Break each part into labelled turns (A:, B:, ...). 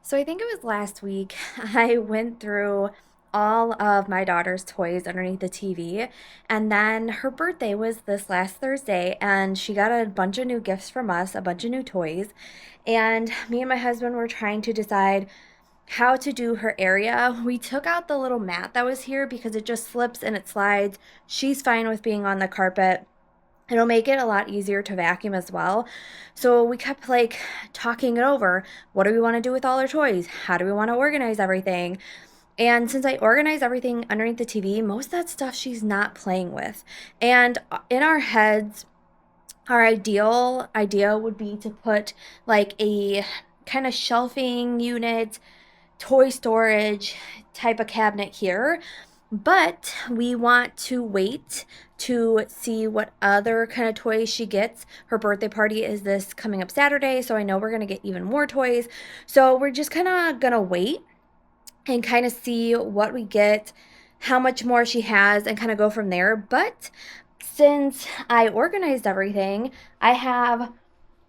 A: So I think it was last week, I went through all of my daughter's toys underneath the TV. And then her birthday was this last Thursday, and she got a bunch of new gifts from us, a bunch of new toys. And me and my husband were trying to decide how to do her area. We took out the little mat that was here because it just slips and it slides. She's fine with being on the carpet. It'll make it a lot easier to vacuum as well. So we kept like talking it over. What do we want to do with all our toys? How do we want to organize everything? And since I organize everything underneath the TV, most of that stuff she's not playing with. And in our heads, our ideal idea would be to put like a kind of shelving unit, toy storage type of cabinet here, but we want to wait to see what other kind of toys she gets. Her birthday party is this coming up Saturday, so I know we're going to get even more toys. So we're just kind of going to wait and kind of see what we get, how much more she has, and kind of go from there. But since I organized everything, I have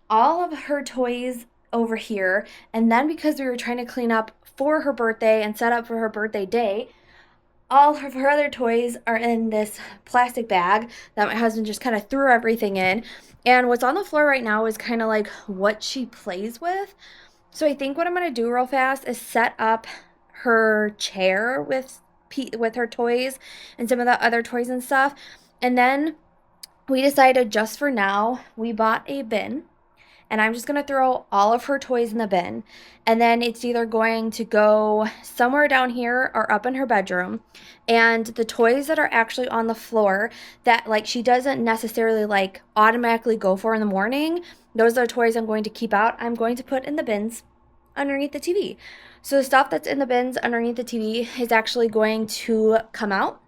A: all of her toys over here. And then because we were trying to clean up for her birthday and set up for her birthday day, all of her other toys are in this plastic bag that my husband just kind of threw everything in. And what's on the floor right now is kind of like what she plays with. So I think what I'm going to do real fast is set up her chair with her toys and some of the other toys and stuff. And then we decided just for now, we bought a bin, and I'm just going to throw all of her toys in the bin. And then it's either going to go somewhere down here or up in her bedroom. And the toys that are actually on the floor that like she doesn't necessarily like automatically go for in the morning, those are toys I'm going to keep out. I'm going to put in the bins underneath the TV. So the stuff that's in the bins underneath the TV is actually going to come out,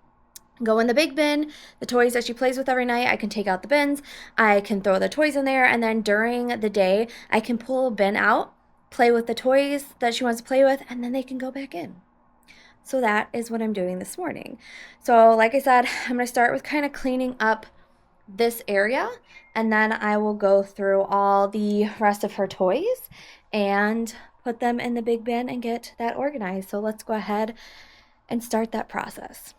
A: go in the big bin. The toys that she plays with every night, I can take out the bins. I can throw the toys in there, and then during the day, I can pull a bin out, play with the toys that she wants to play with, and then they can go back in. So that is what I'm doing this morning. So like I said, I'm going to start with kind of cleaning up this area, and then I will go through all the rest of her toys and put them in the big bin and get that organized. So let's go ahead and start that process.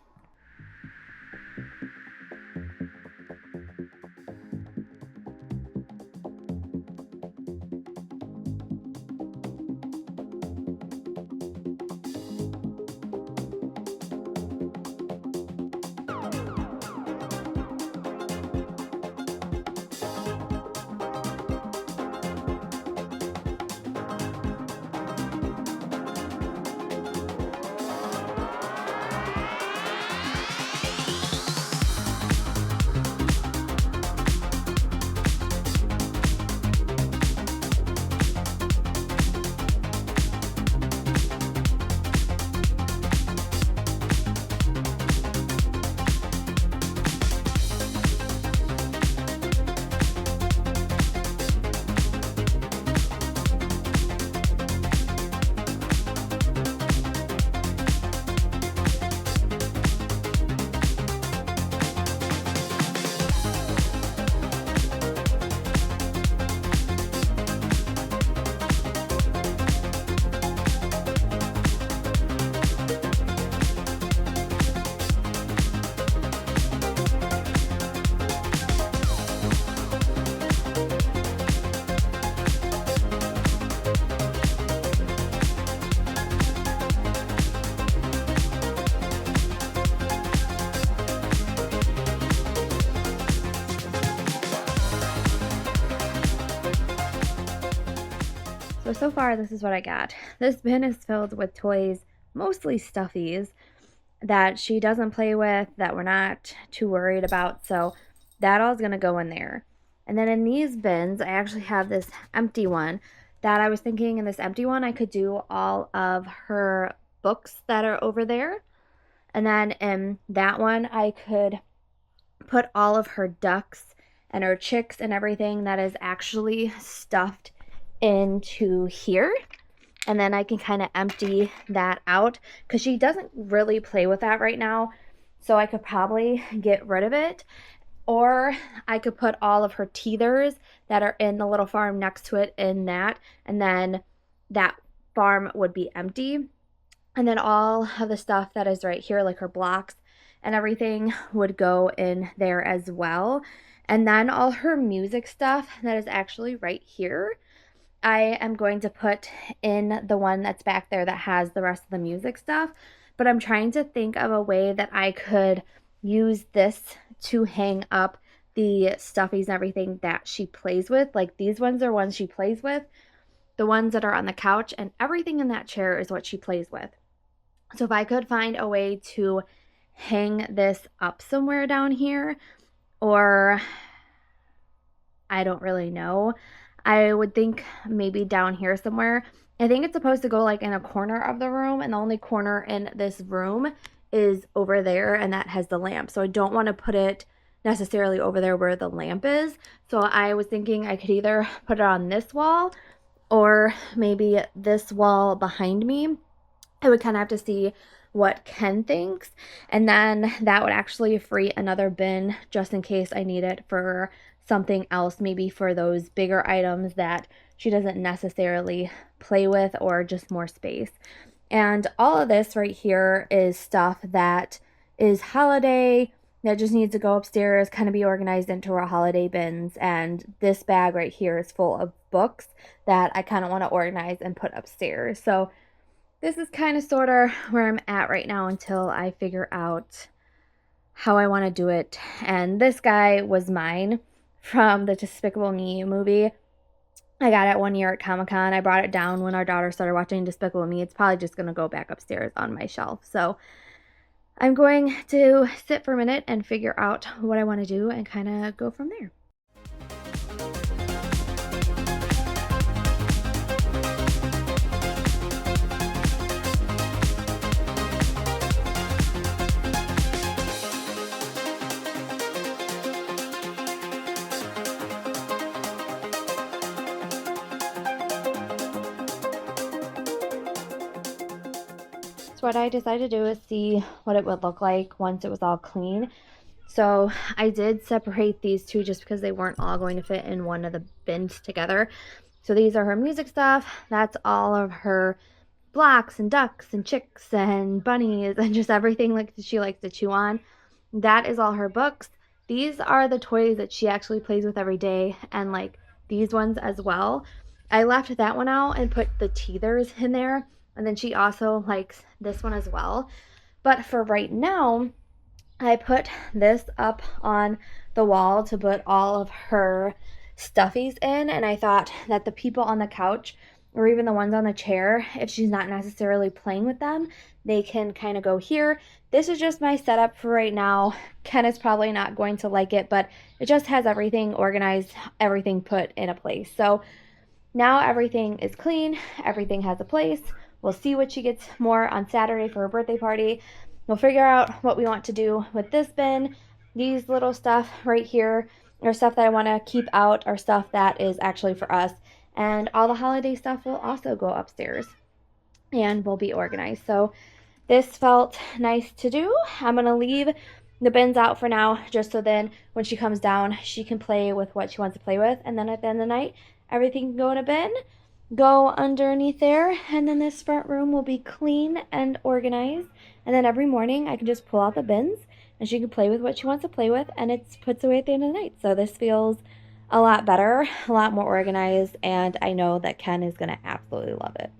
A: So far, this is what I got. This bin is filled with toys, mostly stuffies, that she doesn't play with, that we're not too worried about. So that all is going to go in there. And then in these bins, I actually have this empty one that I was thinking in this empty one, I could do all of her books that are over there. And then in that one, I could put all of her ducks and her chicks and everything that is actually stuffed into here. And then I can kind of empty that out because she doesn't really play with that right now. So I could probably get rid of it, or I could put all of her teethers that are in the little farm next to it in that, and then that farm would be empty. And then all of the stuff that is right here, like her blocks and everything, would go in there as well. And then all her music stuff that is actually right here, I am going to put in the one that's back there that has the rest of the music stuff. But I'm trying to think of a way that I could use this to hang up the stuffies and everything that she plays with. Like these ones are ones she plays with. The ones that are on the couch and everything in that chair is what she plays with. So if I could find a way to hang this up somewhere down here, or I don't really know, I would think maybe down here somewhere. I think it's supposed to go like in a corner of the room, and the only corner in this room is over there, and that has the lamp. So I don't want to put it necessarily over there where the lamp is. So I was thinking I could either put it on this wall or maybe this wall behind me. I would kind of have to see what Ken thinks, and then that would actually free another bin just in case I need it for something else, maybe for those bigger items that she doesn't necessarily play with, or just more space. And all of this right here is stuff that is holiday that just needs to go upstairs, kind of be organized into our holiday bins. And this bag right here is full of books that I kind of want to organize and put upstairs. So this is kind of sort of where I'm at right now until I figure out how I want to do it. And this guy was mine from the Despicable Me movie. I got it one year at Comic-Con. I brought it down when our daughter started watching Despicable Me. It's probably just going to go back upstairs on my shelf. So I'm going to sit for a minute and figure out what I want to do and kind of go from there. So what I decided to do is see what it would look like once it was all clean. So I did separate these two just because they weren't all going to fit in one of the bins together. So these are her music stuff. That's all of her blocks and ducks and chicks and bunnies and just everything like she likes to chew on. That is all her books. These are the toys that she actually plays with every day, and like these ones as well. I left that one out and put the teethers in there, and then she also likes this one as well. But for right now, I put this up on the wall to put all of her stuffies in, and I thought that the people on the couch or even the ones on the chair, if she's not necessarily playing with them, they can kind of go here. This is just my setup for right now. Ken is probably not going to like it, but it just has everything organized, everything put in a place. So now everything is clean, everything has a place. We'll see what she gets more on Saturday for her birthday party. We'll figure out what we want to do with this bin. These little stuff right here are stuff that I want to keep out, or stuff that is actually for us. And all the holiday stuff will also go upstairs and will be organized. So this felt nice to do. I'm going to leave the bins out for now, just so then when she comes down, she can play with what she wants to play with. And then at the end of the night, everything can go in a bin, go underneath there, and then this front room will be clean and organized. And then every morning I can just pull out the bins and she can play with what she wants to play with, and it's puts away at the end of the night. So this feels a lot better, a lot more organized, and I know that Ken is going to absolutely love it.